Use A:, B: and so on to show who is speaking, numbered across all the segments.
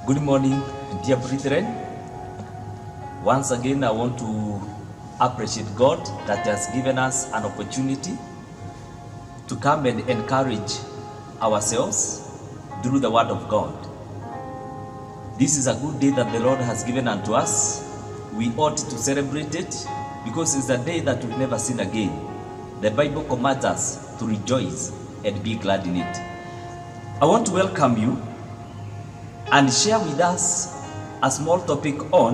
A: Good morning, dear brethren. Once again, I want to appreciate God that has given us an opportunity to come and encourage ourselves through the Word of God. This is a good day that the Lord has given unto us. We ought to celebrate it because it's a day that we've never seen again. The Bible commands us to rejoice and be glad in it. I want to welcome you and share with us a small topic on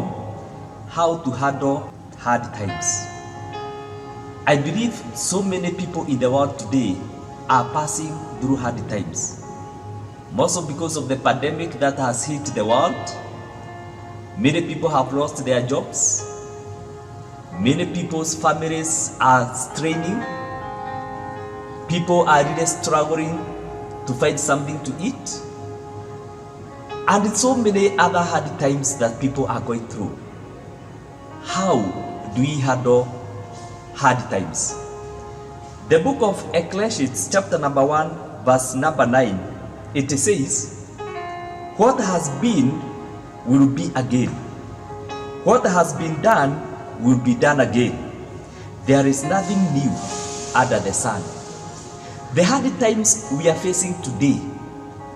A: how to handle hard times. I believe so many people in the world today are passing through hard times. Mostly because of the pandemic that has hit the world. Many people have lost their jobs. Many people's families are straining. People are really struggling to find something to eat. And so many other hard times that people are going through. How do we handle hard times? The book of Ecclesiastes chapter number 1 verse number 9, it says, what has been will be again. What has been done will be done again. There is nothing new under the sun. The hard times we are facing today,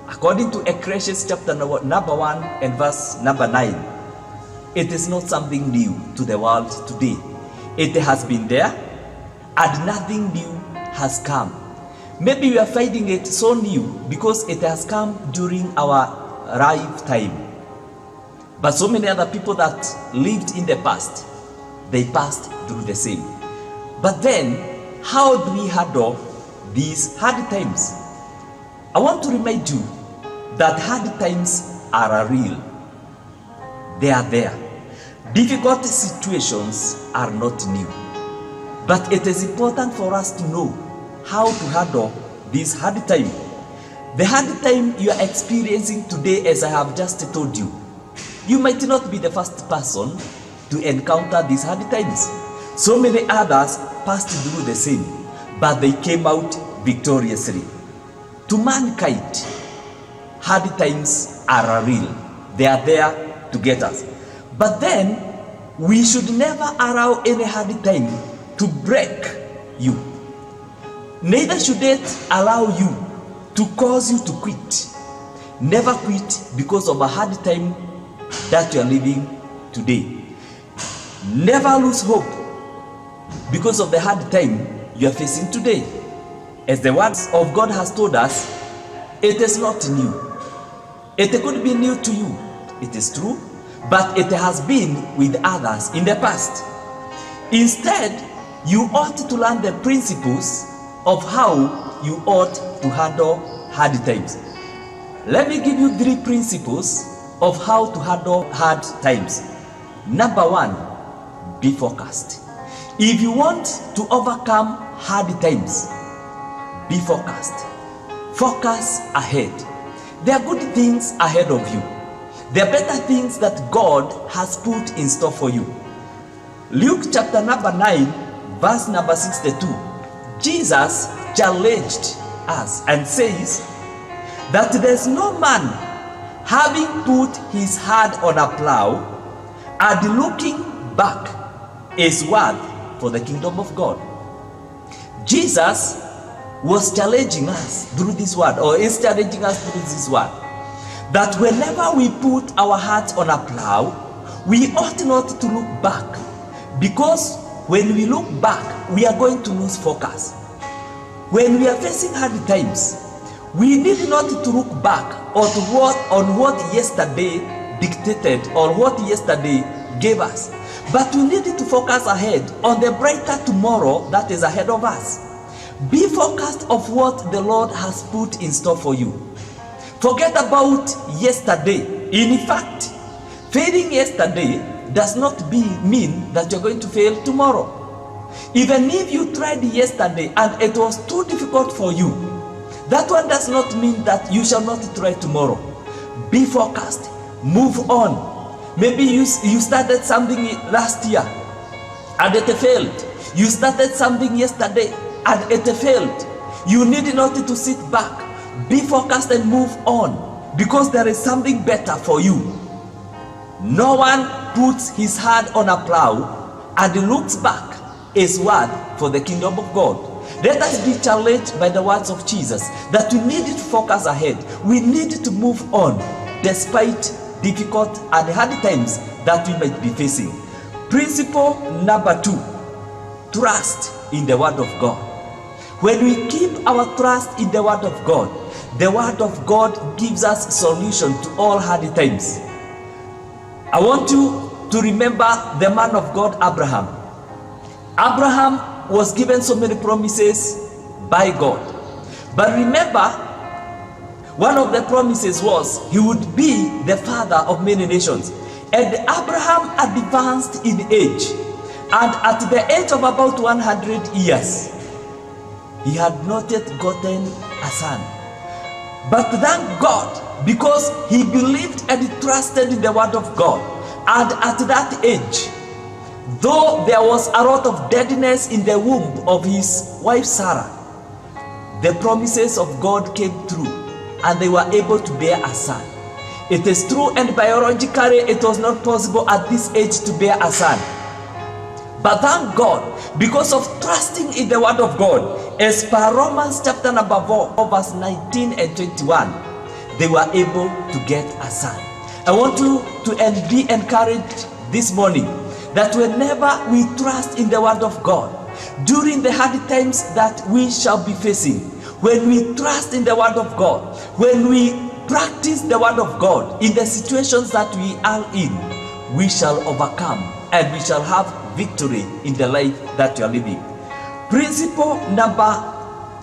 A: according to Ecclesiastes chapter number 1 and verse number 9, it is not something new to the world today. It has been there and nothing new has come. Maybe we are finding it so new because it has come during our lifetime. But so many other people that lived in the past, they passed through the same. But then, how do we handle these hard times? I want to remind you that hard times are real. They are there. Difficult situations are not new. But it is important for us to know how to handle this hard time. The hard time you are experiencing today, as I have just told you, you might not be the first person to encounter these hard times. So many others passed through the same, but they came out victoriously. To mankind, hard times are real. They are there to get us. But then, we should never allow any hard time to break you. Neither should it allow you to cause you to quit. Never quit because of a hard time that you are living today. Never lose hope because of the hard time you are facing today. As the words of God has told us, it is not new. It could be new to you, it is true, but it has been with others in the past. Instead, you ought to learn the principles of how you ought to handle hard times. Let me give you 3 principles of how to handle hard times. Number 1, be focused. If you want to overcome hard times, be focused. Focus ahead. There are good things ahead of you. There are better things that God has put in store for you. Luke chapter number 9, verse number 62. Jesus challenged us and says that there's no man having put his hand on a plow and looking back is worth for the kingdom of God. Jesus was challenging us through this word, or is challenging us through this word, that whenever we put our hearts on a plow, we ought not to look back, because when we look back, we are going to lose focus. When we are facing hard times, we need not to look back on what yesterday dictated or what yesterday gave us, but we need to focus ahead on the brighter tomorrow that is ahead of us. Be focused of what the Lord has put in store for you. Forget about yesterday. In fact, failing yesterday does not mean that you're going to fail tomorrow. Even if you tried yesterday and it was too difficult for you, that one does not mean that you shall not try tomorrow. Be focused. Move on. Maybe you started something last year and it failed. You started something yesterday and it failed. You need not to sit back. Be focused and move on. because there is something better for you. No one puts his hand on a plow and looks back is worth for the kingdom of God. Let us be challenged by the words of Jesus that we need to focus ahead. We need to move on despite difficult and hard times that we might be facing. Principle number 2, trust in the word of God. When we keep our trust in the word of God gives us solution to all hard times. I want you to remember the man of God, Abraham. Abraham was given so many promises by God. But remember, one of the promises was he would be the father of many nations. And Abraham advanced in age. And at the age of about 100 years, he had not yet gotten a son. But thank God, because he believed and trusted in the word of God. And at that age, though there was a lot of deadness in the womb of his wife Sarah, the promises of God came true and they were able to bear a son. It is true, and biologically it was not possible at this age to bear a son. But thank God, because of trusting in the word of God, as per Romans chapter number 4, verse 19 and 21, they were able to get a son. I want you to be encouraged this morning that whenever we trust in the word of God, during the hard times that we shall be facing, when we trust in the word of God, when we practice the word of God in the situations that we are in, we shall overcome and we shall have victory in the life that you are living. Principle number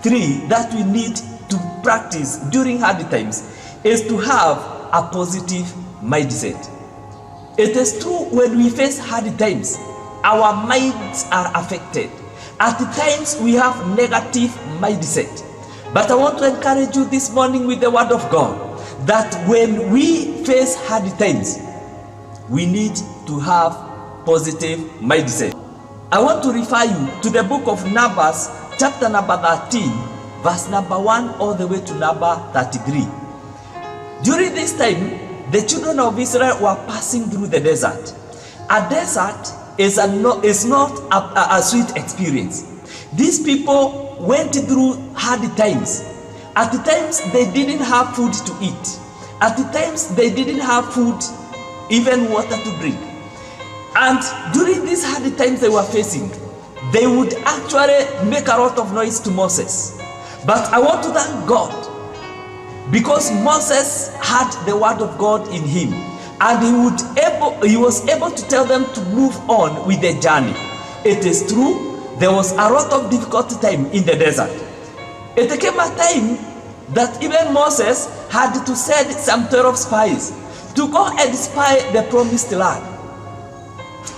A: 3 that we need to practice during hard times is to have a positive mindset. It is true, when we face hard times, our minds are affected. At times we have negative mindset. But I want to encourage you this morning with the word of God that when we face hard times, we need to have positive mindset. I want to refer you to the book of Numbers, chapter number 13, verse number 1 all the way to number 33. During this time, the children of Israel were passing through the desert. A desert is not a sweet experience. These people went through hard times. At the times, they didn't have food to eat. At the times, they didn't have food, even water to drink. And during these hard times they were facing, they would actually make a lot of noise to Moses. But I want to thank God, because Moses had the word of God in him, and he was able to tell them to move on with the journey. It is true, there was a lot of difficult time in the desert. It came a time that even Moses had to send some 12 spies to go and spy the promised land.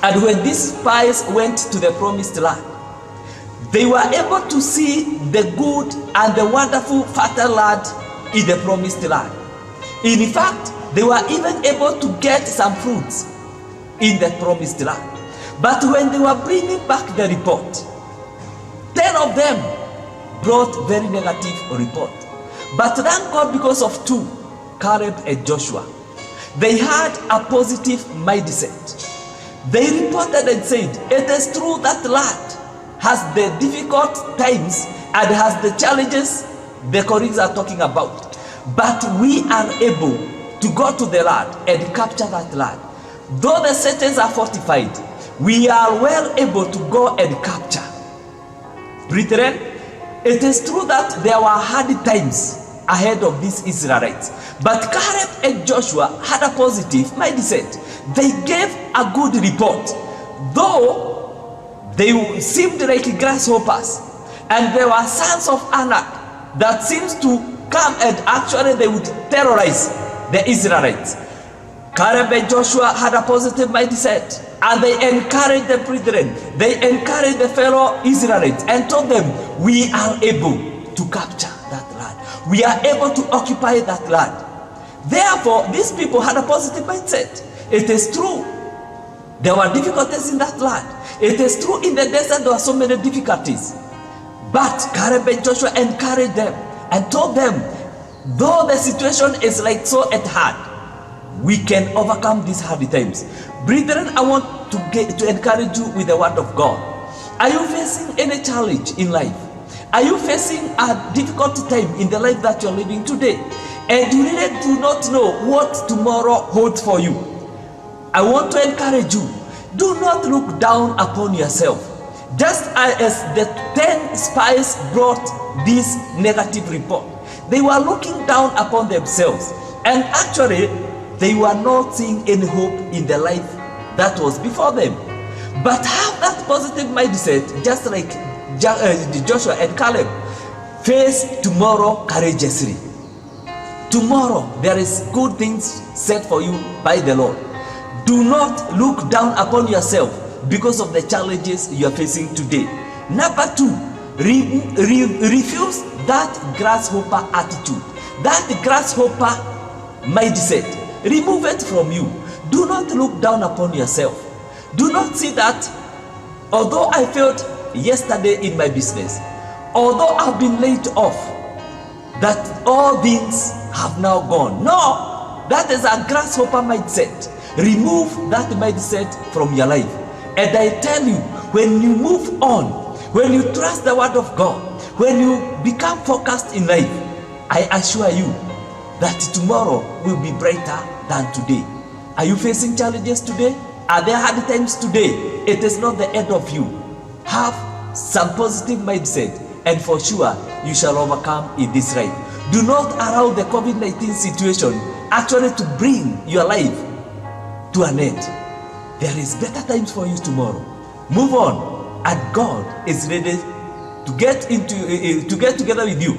A: And when these spies went to the promised land, they were able to see the good and the wonderful fertile land in the promised land. In fact, they were even able to get some fruits in the promised land. But when they were bringing back the report, 10 of them brought very negative report. But thank God, because of 2, Caleb and Joshua, they had a positive mindset. They reported and said, it is true that land has the difficult times and has the challenges the colleagues are talking about. But we are able to go to the land and capture that land. Though the cities are fortified, we are well able to go and capture. Brethren, it is true that there were hard times ahead of these Israelites. But Caleb and Joshua had a positive mindset. They gave a good report. Though they seemed like grasshoppers, and there were sons of Anak that seems to come and actually they would terrorize the Israelites. Caleb and Joshua had a positive mindset, and they encouraged the brethren, they encouraged the fellow Israelites and told them, we are able to capture that land. We are able to occupy that land. Therefore, these people had a positive mindset. It is true, there were difficulties in that land. It is true, in the desert there were so many difficulties. But Caleb and Joshua encouraged them and told them, Though the situation is like so at hard, we can overcome these hard times. Brethren, I want to encourage you with the word of God. Are you facing any challenge in life? Are you facing a difficult time in the life that you're living today? And you really do not know what tomorrow holds for you? I want to encourage you. Do not look down upon yourself. Just as the 10 spies brought this negative report, they were looking down upon themselves, and actually they were not seeing any hope in the life that was before them. But have that positive mindset, just like Joshua and Caleb. Face tomorrow courageously. Tomorrow there is good things set for you by the Lord. Do not look down upon yourself because of the challenges you are facing today. Number 2, refuse that grasshopper attitude, that grasshopper mindset. Remove it from you. Do not look down upon yourself. Do not see that although I failed yesterday in my business, although I've been laid off, that all things have now gone. No, that is a grasshopper mindset. Remove that mindset from your life. And I tell you, when you move on, when you trust the word of God, when you become focused in life, I assure you that tomorrow will be brighter than today. Are you facing challenges today? Are there hard times today? It is not the end of you. Have some positive mindset, and for sure you shall overcome in this life. Do not allow the COVID-19 situation actually to bring your life to an end. There is better times for you tomorrow. Move on, and God is ready to get together with you.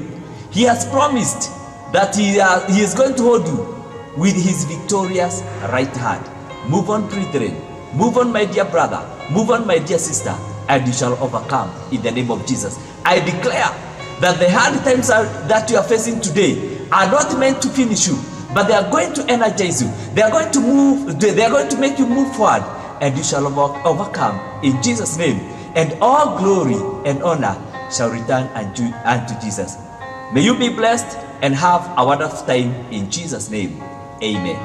A: He has promised that he is going to hold you with his victorious right hand. Move on, brethren. Move on, my dear brother. Move on, my dear sister, and you shall overcome in the name of Jesus. I declare that the hard times that you are facing today are not meant to finish you, but they are going to energize you. They are going to make you move forward, and you shall overcome in Jesus' name. And all glory and honor shall return unto Jesus. May you be blessed and have a wonderful time in Jesus' name. Amen.